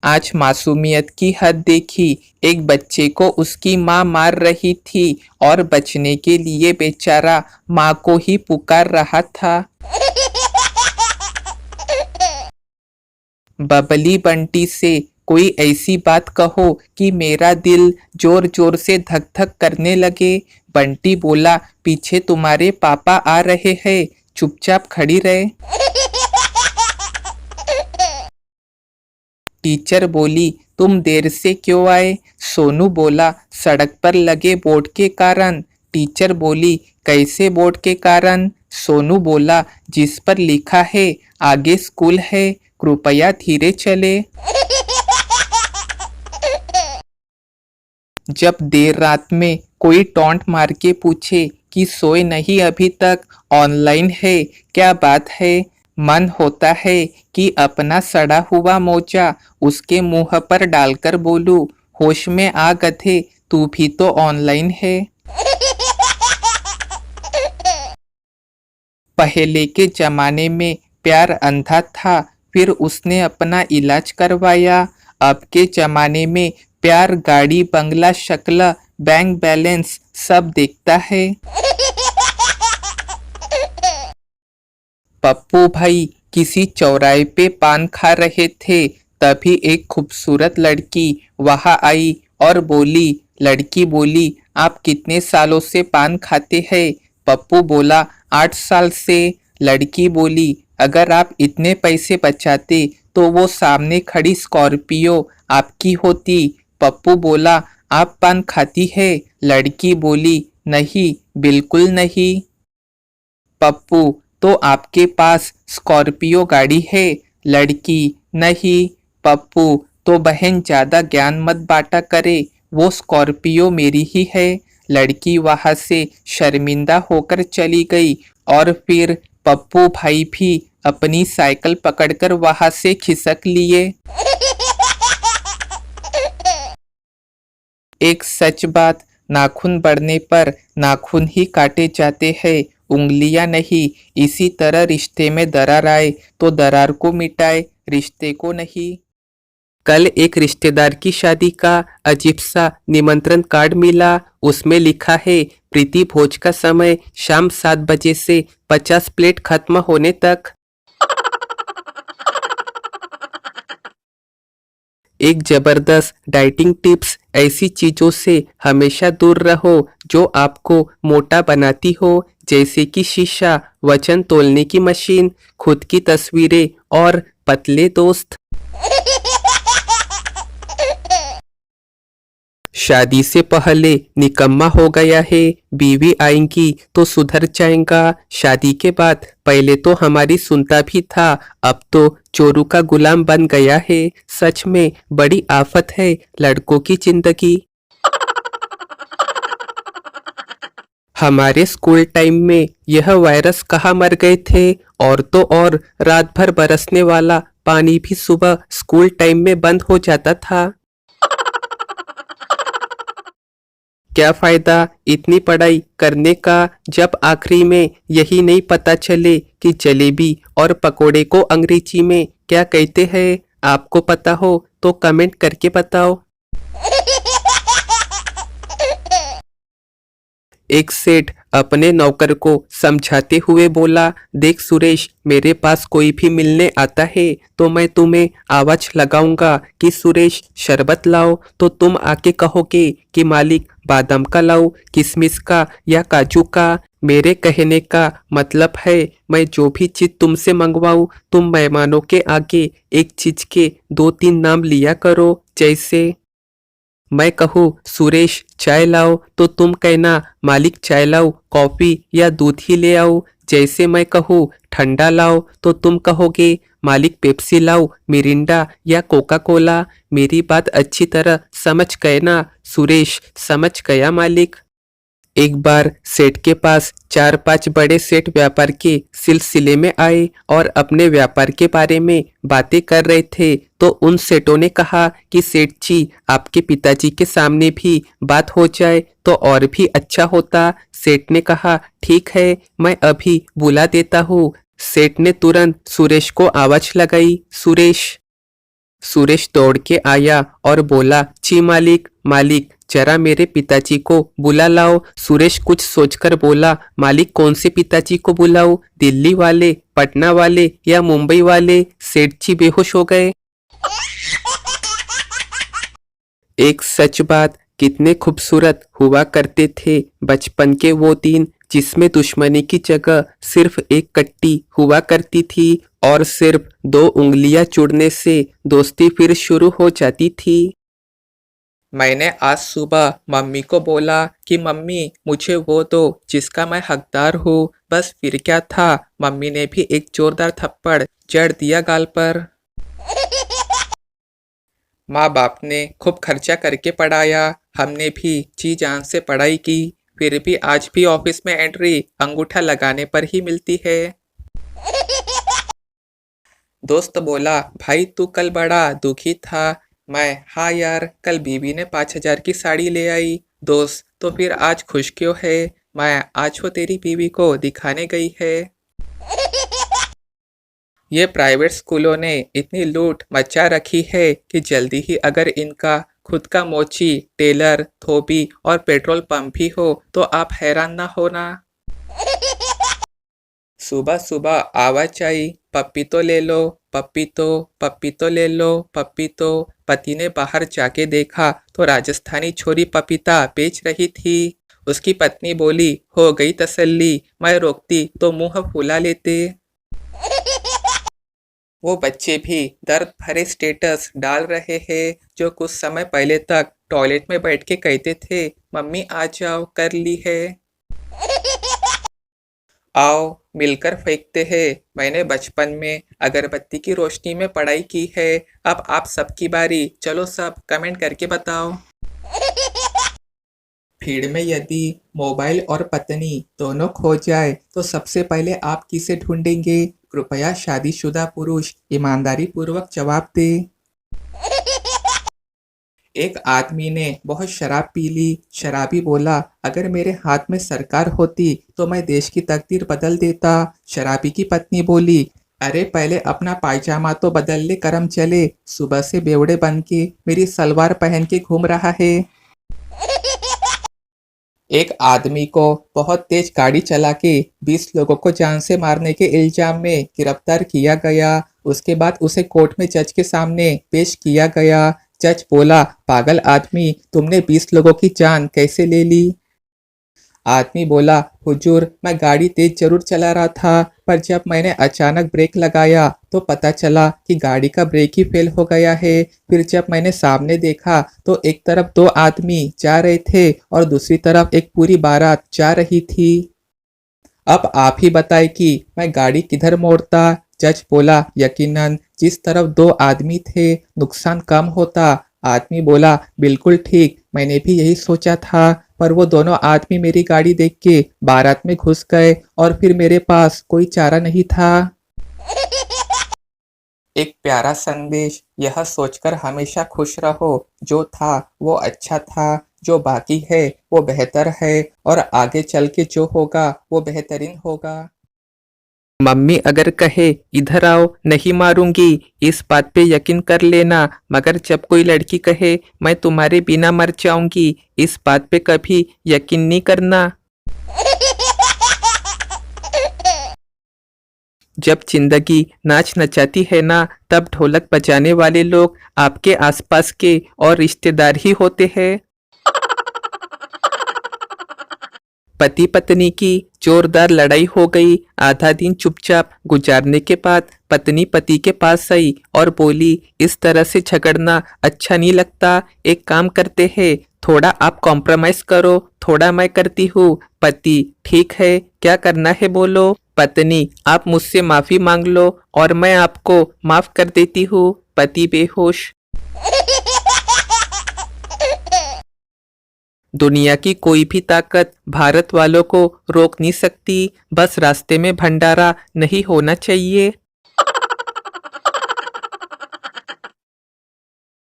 आज मासूमियत की हद देखी। एक बच्चे को उसकी माँ मार रही थी और बचने के लिए बेचारा माँ को ही पुकार रहा था। बबली बंटी से कोई ऐसी बात कहो कि मेरा दिल जोर जोर से धक धक करने लगे। बंटी बोला, पीछे तुम्हारे पापा आ रहे हैं, चुपचाप खड़ी रहे। टीचर बोली, तुम देर से क्यों आए? सोनू बोला, सड़क पर लगे बोर्ड के कारण। टीचर बोली, कैसे बोर्ड के कारण? सोनू बोला, जिस पर लिखा है आगे स्कूल है, कृपया धीरे चले। जब देर रात में कोई टॉन्ट मार के पूछे कि सोए नहीं अभी तक, ऑनलाइन है, क्या बात है? मन होता है कि अपना सड़ा हुआ मोजा उसके मुंह पर डालकर बोलूं, होश में आ गधे, तू भी तो ऑनलाइन है। पहले के जमाने में प्यार अंधा था, फिर उसने अपना इलाज करवाया। अब के जमाने में प्यार गाड़ी बंगला शक्ल बैंक बैलेंस सब देखता है। पप्पू भाई किसी चौराहे पे पान खा रहे थे, तभी एक खूबसूरत लड़की वहां आई और बोली। लड़की बोली, आप कितने सालों से पान खाते हैं? पप्पू बोला, 8 साल से। लड़की बोली, अगर आप इतने पैसे बचाते तो वो सामने खड़ी स्कॉर्पियो आपकी होती। पप्पू बोला, आप पान खाती है? लड़की बोली, नहीं, बिल्कुल नहीं। पप्पू, तो आपके पास स्कॉर्पियो गाड़ी है? लड़की, नहीं। पप्पू, तो बहन ज्यादा ज्ञान मत बांटा करे, वो स्कॉर्पियो मेरी ही है। लड़की वहां से शर्मिंदा होकर चली गई और फिर पप्पू भाई भी अपनी साइकिल पकड़कर वहां से खिसक लिए। एक सच बात, नाखून बढ़ने पर नाखून ही काटे जाते हैं, उंगलियां नहीं। इसी तरह रिश्ते में दरार आए तो दरार को मिटाए, रिश्ते को नहीं। कल एक रिश्तेदार की शादी का अजीब सा निमंत्रण कार्ड मिला। उसमें लिखा है, प्रीति भोज का समय शाम 7 बजे से 50 प्लेट खत्म होने तक। एक जबरदस्त डाइटिंग टिप्स, ऐसी चीजों से हमेशा दूर रहो जो आपको मोटा बनाती हो, जैसे कि शीशा, वजन तोलने की मशीन, खुद की तस्वीरें और पतले दोस्त। शादी से पहले निकम्मा हो गया है, बीवी आएंगी तो सुधर जाएगा। शादी के बाद पहले तो हमारी सुनता भी था, अब तो चोरू का गुलाम बन गया है। सच में बड़ी आफत है लड़कों की जिंदगी। हमारे स्कूल टाइम में यह वायरस कहाँ मर गए थे। और तो और रात भर बरसने वाला पानी भी सुबह स्कूल टाइम में बंद हो जाता था। क्या फायदा इतनी पढ़ाई करने का जब आखिरी में यही नहीं पता चले कि जलेबी और पकोड़े को अंग्रेजी में क्या कहते हैं। आपको पता हो तो कमेंट करके बताओ। एक सेठ अपने नौकर को समझाते हुए बोला, देख सुरेश, मेरे पास कोई भी मिलने आता है तो मैं तुम्हें आवाज लगाऊंगा कि सुरेश शरबत लाओ, तो तुम आके कहोगे कि मालिक बादाम का लाओ, किशमिश का या काजू का। मेरे कहने का मतलब है, मैं जो भी चीज तुमसे मंगवाऊं, तुम मेहमानों के आगे एक चीज के 2-3 नाम लिया करो। जैसे मैं कहूँ सुरेश चाय लाओ तो तुम कहना मालिक चाय लाओ, कॉफी या दूध ही ले आओ। जैसे मैं कहूँ ठंडा लाओ तो तुम कहोगे मालिक पेप्सी लाओ, मिरिंडा या कोका कोला। मेरी बात अच्छी तरह समझ गए ना? सुरेश, समझ गया मालिक। एक बार सेठ के पास 4-5 बड़े सेठ व्यापार के सिलसिले में आए और अपने व्यापार के बारे में बातें कर रहे थे, तो उन सेठों ने कहा कि सेठ जी, आपके पिताजी के सामने भी बात हो जाए तो और भी अच्छा होता। सेठ ने कहा, ठीक है, मैं अभी बुला देता हूँ। सेठ ने तुरंत सुरेश को आवाज लगाई, सुरेश। सुरेश दौड़ के आया और बोला, जी मालिक, मालिक जरा मेरे पिताजी को बुला लाओ। सुरेश कुछ सोचकर बोला, मालिक कौन से पिताजी को बुलाऊं? दिल्ली वाले, पटना वाले या मुंबई वाले? सेठ जी बेहोश हो गए। एक सच बात, कितने खूबसूरत हुआ करते थे बचपन के वो दिन जिसमें दुश्मनी की जगह सिर्फ एक कट्टी हुआ करती थी और सिर्फ दो उंगलियां जुड़ने से दोस्ती फिर शुरू हो जाती थी। मैंने आज सुबह मम्मी को बोला कि मम्मी मुझे वो दो जिसका मैं हकदार हूँ। बस फिर क्या था, मम्मी ने भी एक जोरदार थप्पड़ जड़ दिया गाल पर। माँ बाप ने खूब खर्चा करके पढ़ाया, हमने भी जी जान से पढ़ाई की, फिर भी आज भी ऑफिस में एंट्री अंगूठा लगाने पर ही मिलती है। दोस्त बोला, भाई तू कल बड़ा दुखी था। मैं, हाँ यार, कल बीवी ने 5,000 की साड़ी ले आई। दोस्त, तो फिर आज खुश क्यों है? मैं, आज वो तेरी बीवी को दिखाने गई है। ये प्राइवेट स्कूलों ने इतनी लूट मचा रखी है कि जल्दी ही अगर इनका खुद का मोची, टेलर, धोबी और पेट्रोल पंप भी हो तो आप हैरान ना होना। सुबह सुबह आवाज आई, पप्पीतो ले लो, पप्पीतो, पप्पीतो ले लो, पप्पीतो। पति ने बाहर जाके देखा तो राजस्थानी छोरी पपीता बेच रही थी। उसकी पत्नी बोली, हो गई तसल्ली, मैं रोकती तो मुंह फुला लेते। वो बच्चे भी दर्द भरे स्टेटस डाल रहे हैं जो कुछ समय पहले तक टॉयलेट में बैठ के कहते थे, मम्मी आ जाओ, कर ली है। आओ मिलकर फेंकते हैं। मैंने बचपन में अगरबत्ती की रोशनी में पढ़ाई की है। अब आप सबकी बारी, चलो सब कमेंट करके बताओ। भीड़ में यदि मोबाइल और पत्नी दोनों खो जाए तो सबसे पहले आप किसे ढूंढेंगे? कृपया शादीशुदा पुरुष ईमानदारी पूर्वक जवाब दे। एक आदमी ने बहुत शराब पी ली। शराबी बोला, अगर मेरे हाथ में सरकार होती तो मैं देश की तकदीर बदल देता। शराबी की पत्नी बोली, अरे पहले अपना पायजामा तो बदल ले करम चले, सुबह से बेवड़े बन के मेरी सलवार पहन के घूम रहा है। एक आदमी को बहुत तेज गाड़ी चला के 20 लोगों को जान से मारने के इल्जाम में गिरफ्तार किया गया। उसके बाद उसे कोर्ट में जज के सामने पेश किया गया। जज बोला, पागल आदमी, तुमने 20 लोगों की जान कैसे ले ली? आदमी बोला, हुजूर मैं गाड़ी तेज जरूर चला रहा था, पर जब मैंने अचानक ब्रेक लगाया तो पता चला कि गाड़ी का ब्रेक ही फेल हो गया है। फिर जब मैंने सामने देखा तो एक तरफ 2 आदमी जा रहे थे और दूसरी तरफ एक पूरी बारात जा रही थी। अब आप ही बताएं कि मैं गाड़ी किधर मोड़ता? जज बोला, यकीनन जिस तरफ 2 आदमी थे, नुकसान कम होता। आदमी बोला, बिल्कुल ठीक, मैंने भी यही सोचा था, पर वो दोनों आदमी मेरी गाड़ी देख के बारात में घुस गए और फिर मेरे पास कोई चारा नहीं था। एक प्यारा संदेश, यह सोचकर हमेशा खुश रहो, जो था वो अच्छा था, जो बाकी है वो बेहतर है और आगे चल के जो होगा वो बेहतरीन होगा। मम्मी अगर कहे इधर आओ, नहीं मारूंगी, इस बात पे यकीन कर लेना, मगर जब कोई लड़की कहे मैं तुम्हारे बिना मर जाऊंगी, इस बात पे कभी यकीन नहीं करना। जब जिंदगी नाच नचाती है ना, तब ढोलक बजाने वाले लोग आपके आसपास के और रिश्तेदार ही होते हैं। पति पत्नी की जोरदार लड़ाई हो गई। आधा दिन चुपचाप गुजारने के बाद पत्नी पति के पास आई और बोली, इस तरह से झगड़ना अच्छा नहीं लगता, एक काम करते हैं, थोड़ा आप कॉम्प्रोमाइज करो, थोड़ा मैं करती हूँ। पति, ठीक है, क्या करना है बोलो। पत्नी, आप मुझसे माफी मांग लो और मैं आपको माफ कर देती हूँ। पति बेहोश। दुनिया की कोई भी ताकत भारत वालों को रोक नहीं सकती, बस रास्ते में भंडारा नहीं होना चाहिए।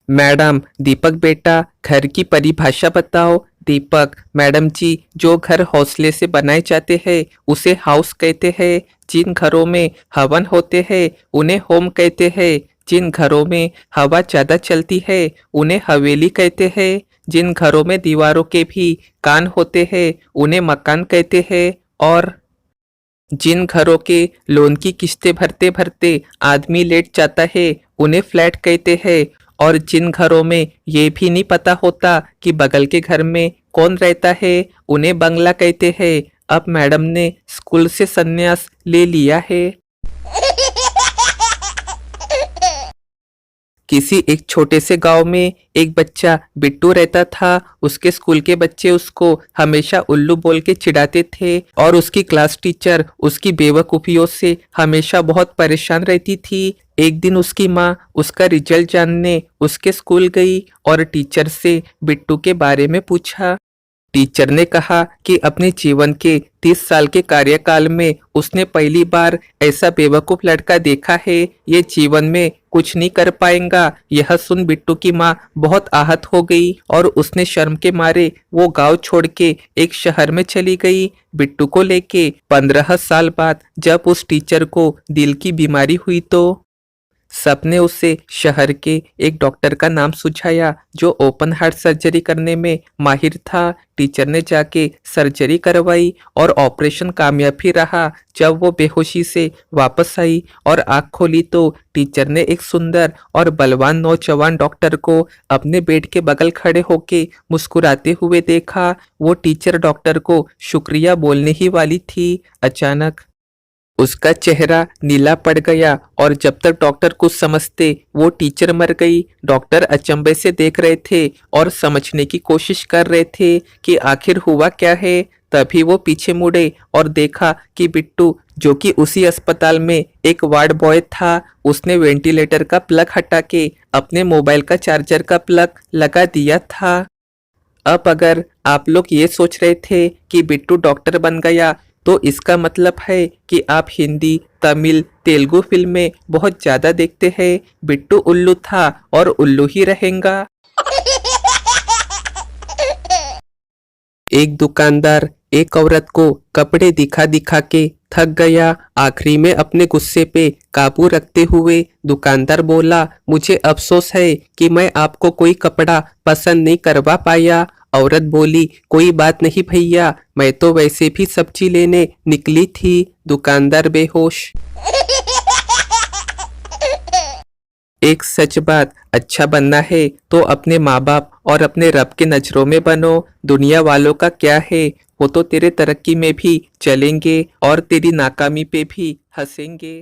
मैडम, दीपक बेटा, घर की परिभाषा बताओ। दीपक, मैडम जी, जो घर हौसले से बनाए जाते हैं उसे हाउस कहते हैं। जिन घरों में हवन होते हैं उन्हें होम कहते हैं। जिन घरों में हवा ज़्यादा चलती है उन्हें हवेली कहते हैं। जिन घरों में दीवारों के भी कान होते हैं उन्हें मकान कहते हैं। और जिन घरों के लोन की किस्तें भरते भरते आदमी लेट जाता है उन्हें फ्लैट कहते हैं। और जिन घरों में ये भी नहीं पता होता कि बगल के घर में कौन रहता है उन्हें बंगला कहते हैं। अब मैडम ने स्कूल से संन्यास ले लिया है। किसी एक छोटे से गांव में एक बच्चा बिट्टू रहता था। उसके स्कूल के बच्चे उसको हमेशा उल्लू बोल के चिढ़ाते थे और उसकी क्लास टीचर उसकी बेवकूफियों से हमेशा बहुत परेशान रहती थी। एक दिन उसकी माँ उसका रिजल्ट जानने उसके स्कूल गई और टीचर से बिट्टू के बारे में पूछा। टीचर ने कहा कि अपने जीवन के 30 साल के कार्यकाल में उसने पहली बार ऐसा बेवकूफ लड़का देखा है। ये जीवन में कुछ नहीं कर पाएगा। यह सुन बिट्टू की माँ बहुत आहत हो गई और उसने शर्म के मारे वो गांव छोड़ के एक शहर में चली गई। बिट्टू को लेके 15 साल बाद जब उस टीचर को दिल की बीमारी हुई तो सबने उसे शहर के एक डॉक्टर का नाम सुझाया जो ओपन हार्ट सर्जरी करने में माहिर था। टीचर ने जाके सर्जरी करवाई और ऑपरेशन कामयाब ही रहा। जब वो बेहोशी से वापस आई और आँख खोली तो टीचर ने एक सुंदर और बलवान नौजवान डॉक्टर को अपने बेड के बगल खड़े होके मुस्कुराते हुए देखा। वो टीचर डॉक्टर को शुक्रिया बोलने ही वाली थी। अचानक उसका चेहरा नीला पड़ गया और जब तक डॉक्टर कुछ समझते वो टीचर मर गई। डॉक्टर अचंभे से देख रहे थे और समझने की कोशिश कर रहे थे कि आखिर हुआ क्या है। तभी वो पीछे मुड़े और देखा कि बिट्टू जो कि उसी अस्पताल में एक वार्ड बॉय था उसने वेंटिलेटर का प्लग हटा के अपने मोबाइल का चार्जर का प्लग लगा दिया था। अब अगर आप लोग ये सोच रहे थे कि बिट्टू डॉक्टर बन गया तो इसका मतलब है कि आप हिंदी, तमिल, तेलुगु फिल्में बहुत ज़्यादा देखते हैं। बिट्टू उल्लू था और उल्लू ही रहेगा। एक दुकानदार एक औरत को कपड़े दिखा दिखा के थक गया। आखिरी में अपने गुस्से पे काबू रखते हुए दुकानदार बोला, मुझे अफसोस है कि मैं आपको कोई कपड़ा पसंद नहीं करवा पाया। औरत बोली, कोई बात नहीं भैया, मैं तो वैसे भी सब्जी लेने निकली थी। दुकानदार बेहोश। एक सच बात, अच्छा बनना है तो अपने माँ बाप और अपने रब के नजरों में बनो। दुनिया वालों का क्या है, वो तो तेरे तरक्की में भी चलेंगे और तेरी नाकामी पे भी हंसेंगे।